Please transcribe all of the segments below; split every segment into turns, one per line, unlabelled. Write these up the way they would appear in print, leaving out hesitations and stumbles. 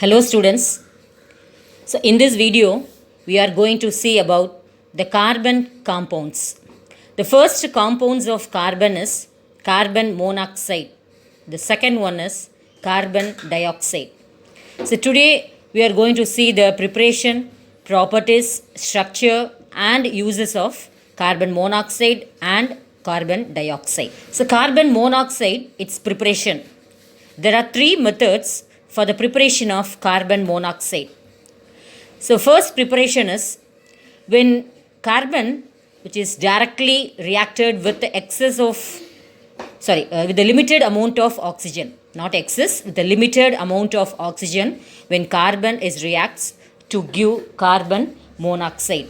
Hello students. So in this video we are going to see about the carbon compounds. The first compounds of carbon is carbon monoxide. The second one is carbon dioxide. So today we are going to see the preparation, properties, structure and uses of carbon monoxide and carbon dioxide. So carbon monoxide, its preparation. There are three methods for the preparation of carbon monoxide. So first preparation is when carbon which is directly reacted with the excess of with the limited amount of oxygen, not excess, with the limited amount of oxygen, when carbon is reacts to give carbon monoxide.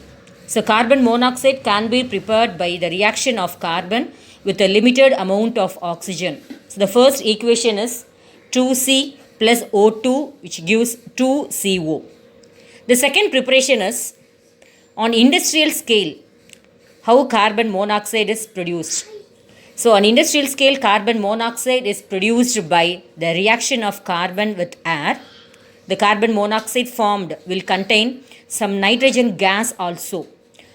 So carbon monoxide can be prepared by the reaction of carbon with a limited amount of oxygen. So the first equation is 2C plus O2 which gives 2CO. The second preparation is on industrial scale how carbon monoxide is produced. So on industrial scale carbon monoxide is produced by the reaction of carbon with air. The carbon monoxide formed will contain some nitrogen gas also,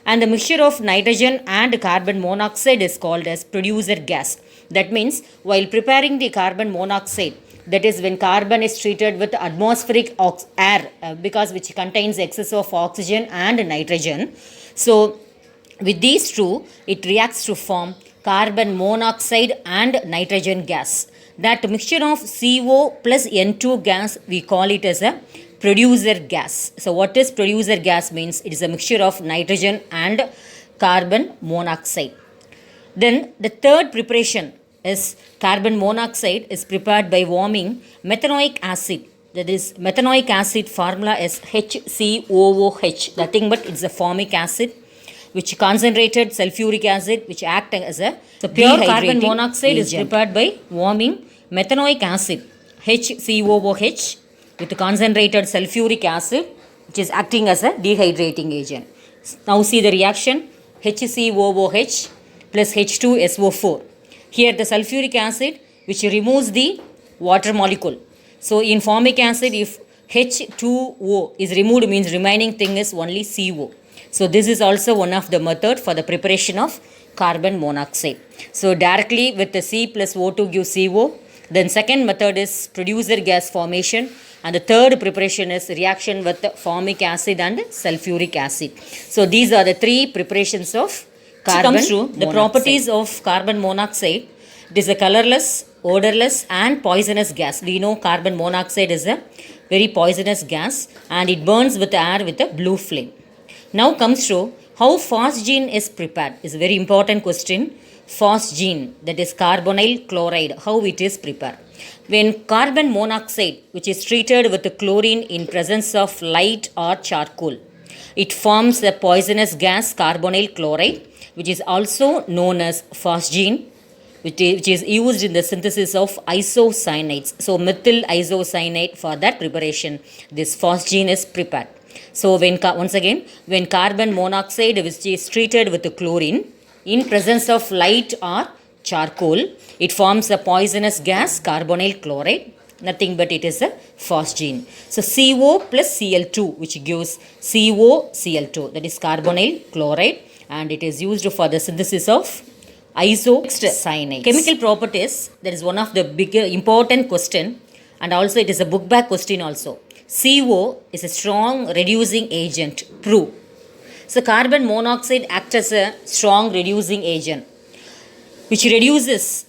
and the mixture of nitrogen and carbon monoxide is called as producer gas. That means while preparing the carbon monoxide, that is when carbon is treated with atmospheric air because which contains excess of oxygen and nitrogen. So with these two it reacts to form carbon monoxide and nitrogen gas. That mixture of CO plus N2 gas we call it as a producer gas. So what is producer gas means? It is a mixture of nitrogen and carbon monoxide. Then the third preparation is carbon monoxide is prepared by warming methanoic acid. That is methanoic acid formula is HCOOH. Nothing but it's a formic acid which concentrated sulfuric acid which act as a pure carbon monoxide agent. Is prepared by warming methanoic acid HCOOH with concentrated sulfuric acid which is acting as a dehydrating agent. Now see the reaction HCOOH plus H2SO4. Here the sulfuric acid which removes the water molecule. So in formic acid if H2O is removed means remaining thing is only CO. So this is also one of the method for the preparation of carbon monoxide. So directly with the C plus O2 gives CO. Then second method is producer gas formation, and the third preparation is reaction with formic acid and sulfuric acid. So these are the three preparations of carbon monoxide. The properties of carbon monoxide, it is a colorless, odorless and poisonous gas. We know carbon monoxide is a very poisonous gas and it burns with air with a blue flame. Now comes to how phosgene is prepared. Is a very important question. Phosgene, that is carbonyl chloride, how it is prepared. When carbon monoxide which is treated with the chlorine in presence of light or charcoal, it forms the poisonous gas carbonyl chloride which is also known as phosgene, which is used in the synthesis of isocyanates. So methyl isocyanate, for that preparation this phosgene is prepared. So when carbon monoxide which is treated with the chlorine in presence of light or charcoal, it forms a poisonous gas carbonyl chloride. Nothing but it is a phosgene. So CO plus Cl2 which gives CoCl2, that is carbonyl chloride, and it is used for the synthesis of isocyanates. Chemical properties, that is one of the big important question, and also it is a book back question also. CO is a strong reducing agent. Prove. So carbon monoxide acts as a strong reducing agent which reduces,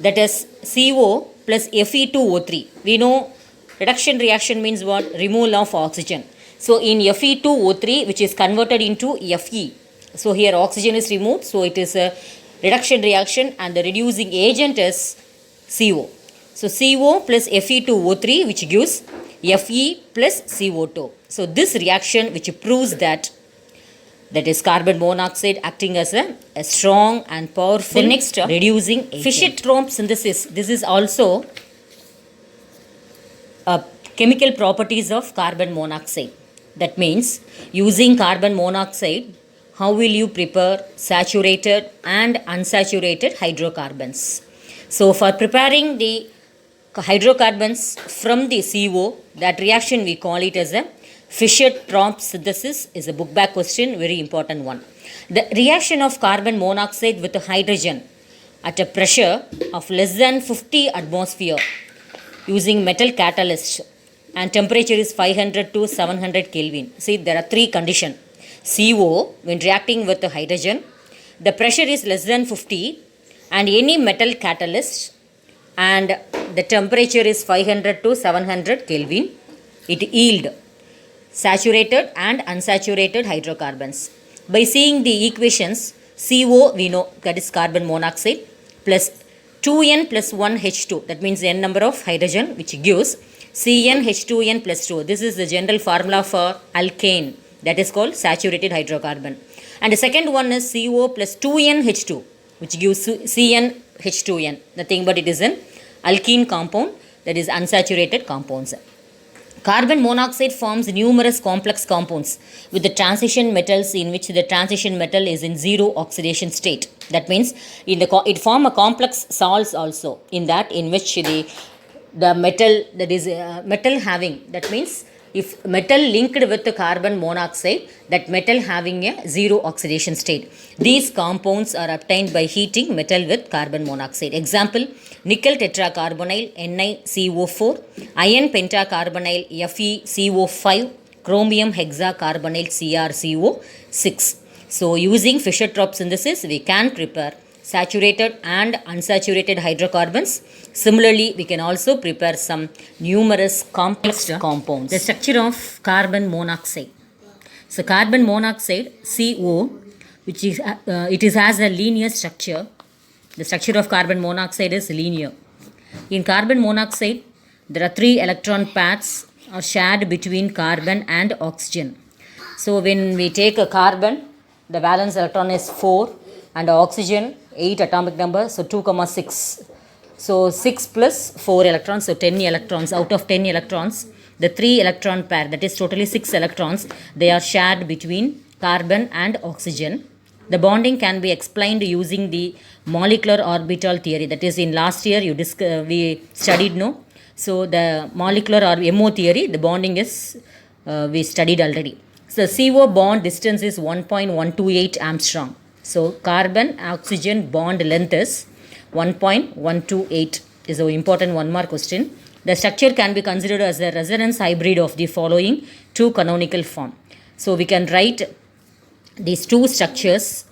that is CO plus Fe2O3. We know reduction reaction means what? Removal of oxygen. So in Fe2O3 which is converted into Fe. So here oxygen is removed, so it is a reduction reaction and the reducing agent is CO. So CO plus Fe2O3 which gives Fe plus CO2. So this reaction which proves that is carbon monoxide acting as a strong and powerful reducing agent. Fischer-Tropsch synthesis. This is also chemical properties of carbon monoxide. That means using carbon monoxide, how will you prepare saturated and unsaturated hydrocarbons? So for preparing the hydrocarbons from the CO. That reaction we call it as a Fischer-Tropsch synthesis. Is a book back question, very important one. The reaction of carbon monoxide with hydrogen at a pressure of less than 50 atmosphere using metal catalyst and temperature is 500 to 700 Kelvin. See, there are three conditions. CO, when reacting with the hydrogen, the pressure is less than 50 and any metal catalyst, and the temperature is 500 to 700 Kelvin. It yield saturated and unsaturated hydrocarbons. By seeing the equations, CO we know that is carbon monoxide plus 2n plus 1 H2, that means n number of hydrogen, which gives Cn H2n plus 2. This is the general formula for alkane, that is called saturated hydrocarbon. And the second one is CO plus 2n H2, which gives Cn H2n, nothing but it is an alkene compound, that is unsaturated compounds. Carbon monoxide forms numerous complex compounds with the transition metals in which the transition metal is in zero oxidation state. That means it forms a complex salts also in that in which the metal, that is metal having, that means if metal linked with the carbon monoxide, that metal having a zero oxidation state. These compounds are obtained by heating metal with carbon monoxide. Example, nickel tetracarbonyl NiCO4, iron pentacarbonyl FeCO5, chromium hexacarbonyl CrCO6. So using Fischer-Tropsch synthesis, we can prepare saturated and unsaturated hydrocarbons. Similarly, we can also prepare some numerous complex compounds. The structure of carbon monoxide. So carbon monoxide, CO, which is has a linear structure. The structure of carbon monoxide is linear. In carbon monoxide, there are 3 electron pairs are shared between carbon and oxygen. So when we take a carbon, the valence electron is 4 and oxygen 8 atomic number, so 2,6. So 6 plus 4 electrons, so 10 electrons. Out of 10 electrons, the 3 electron pair, that is totally 6 electrons, they are shared between carbon and oxygen. The bonding can be explained using the molecular orbital theory. That is, in last year we studied, no? So the molecular or MO theory, the bonding is we studied already. So CO bond distance is 1.128 Armstrong. So carbon oxygen bond length is 1.128 is an important one mark question. The structure can be considered as a resonance hybrid of the following two canonical form. So we can write these two structures.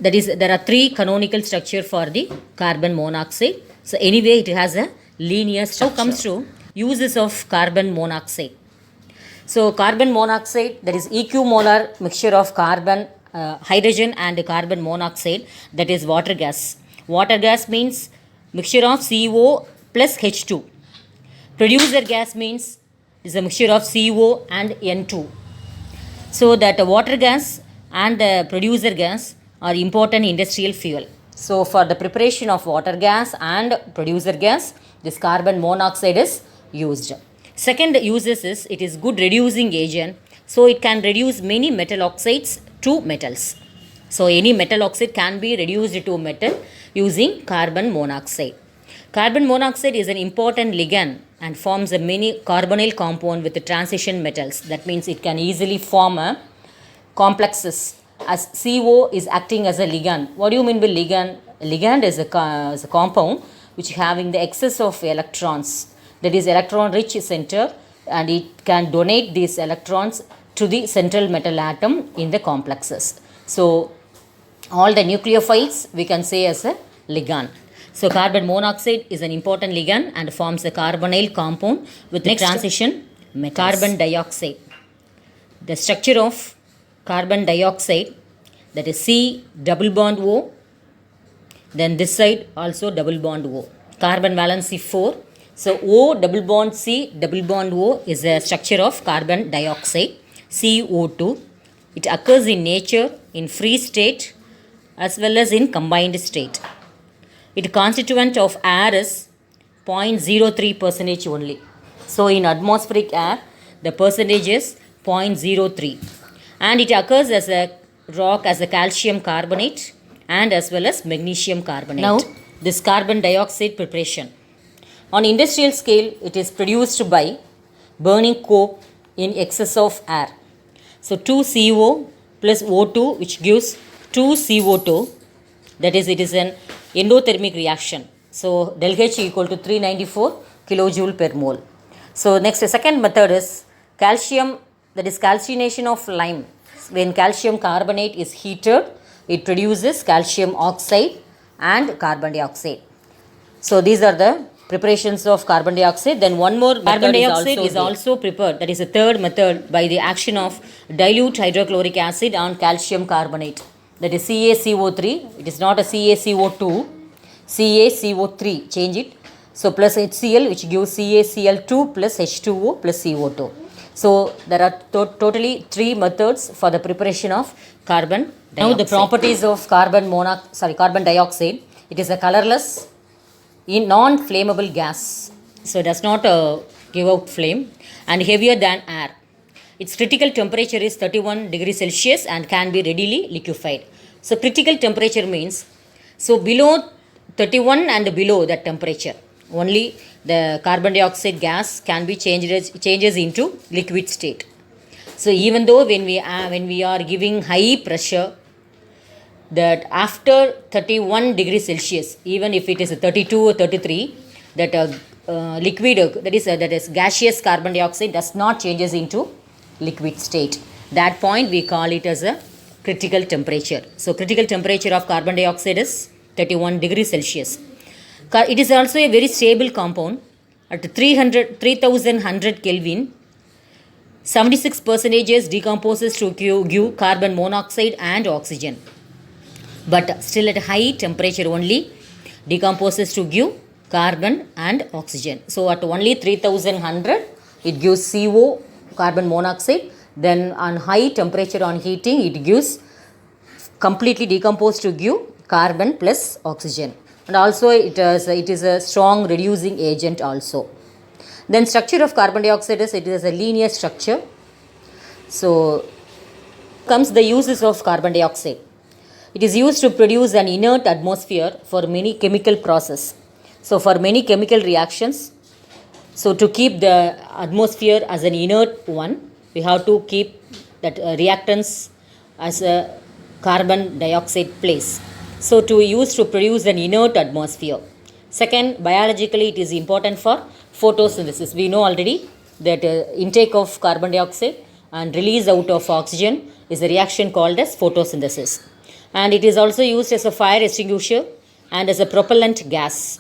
That is, there are 3 canonical structure for the carbon monoxide. So anyway, it has a linear structure. Now comes to uses of carbon monoxide. So carbon monoxide, that is equimolar mixture of carbon, hydrogen and carbon monoxide, that is water gas. Water gas means mixture of CO plus H2. Producer gas means is a mixture of CO and N2. So that water gas and the producer gas are important industrial fuel. So for the preparation of water gas and producer gas, this carbon monoxide is used. Second uses is it is good reducing agent. So it can reduce many metal oxides to metals. So any metal oxide can be reduced to metal using carbon monoxide. Carbon monoxide is an important ligand and forms a many carbonyl compound with the transition metals. That means it can easily form a complexes as CO is acting as a ligand. What do you mean by ligand? Ligand is a compound which having the excess of electrons, that is electron rich center, and it can donate these electrons to the central metal atom in the complexes. So all the nucleophiles we can say as a ligand. So carbon monoxide is an important ligand and forms a carbonyl compound with the transition metals. Carbon dioxide. The structure of carbon dioxide, that is C double bond O, then this side also double bond O. Carbon valency 4. So O double bond C double bond O is a structure of carbon dioxide, CO2. It occurs in nature in free state as well as in combined state. Its constituent of air is 0.03% only. So in atmospheric air, the percentage is 0.03. And it occurs as a rock as a calcium carbonate and as well as magnesium carbonate. Now, this carbon dioxide preparation. On industrial scale, it is produced by burning coke in excess of air. So 2CO plus O2 which gives 2CO2, that is it is an endothermic reaction. So del H equal to 394 kilojoule per mole. So next second method is calcium, that is calcination of lime. When calcium carbonate is heated, it produces calcium oxide and carbon dioxide. So these are the preparations of carbon dioxide. Then one more carbon dioxide is also prepared, that is a third method, by the action of dilute hydrochloric acid on calcium carbonate, that is CaCO3. It is not a CaCO2, CaCO3, change it. So plus HCl which gives CaCl2 plus H2O plus CO2. So there are totally 3 methods for the preparation of carbon dioxide. Now the properties of carbon dioxide. It is a colorless, non-flammable gas, so it does not give out flame, and heavier than air. Its critical temperature is 31 degrees Celsius and can be readily liquefied. So critical temperature means, so below 31 and below that temperature, only the carbon dioxide gas can be changes into liquid state. So even though when we are giving high pressure, that after 31 degrees Celsius, even if it is 32 or 33, that liquid, that is gaseous carbon dioxide does not changes into liquid state. That point we call it as a critical temperature. So critical temperature of carbon dioxide is 31 degrees Celsius. It is also a very stable compound. At 3100 Kelvin, 76% decomposes to give carbon monoxide and oxygen. But still at high temperature only decomposes to give carbon and oxygen. So at only 3100 it gives CO, carbon monoxide. Then on high temperature, on heating, it gives completely decomposed to give carbon plus oxygen. And also it is a strong reducing agent also. Then structure of carbon dioxide is, it is a linear structure. So comes the uses of carbon dioxide. It is used to produce an inert atmosphere for many chemical process. So for many chemical reactions, so to keep the atmosphere as an inert one, we have to keep that reactants as a carbon dioxide place. So to use to produce an inert atmosphere. Second, biologically it is important for photosynthesis. We know already that intake of carbon dioxide and release out of oxygen is a reaction called as photosynthesis. And it is also used as a fire extinguisher and as a propellant gas.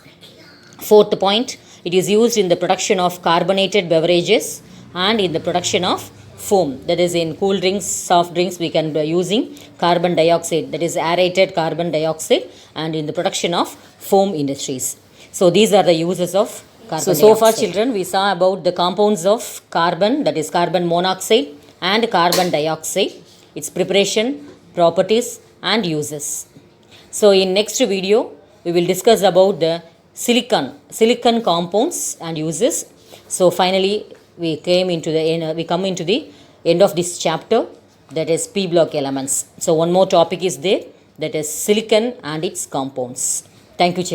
Fourth point, it is used in the production of carbonated beverages and in the production of foam. That is in cool drinks, soft drinks, we can be using carbon dioxide, that is aerated carbon dioxide, and in the production of foam industries. So these are the uses of carbon dioxide. So far children, we saw about the compounds of carbon, that is carbon monoxide and carbon dioxide, its preparation, properties and uses. So in next video, we will discuss about the silicon compounds and uses. So finally, we come into the end of this chapter, that is P block elements. So one more topic is there, that is silicon and its compounds. Thank you children.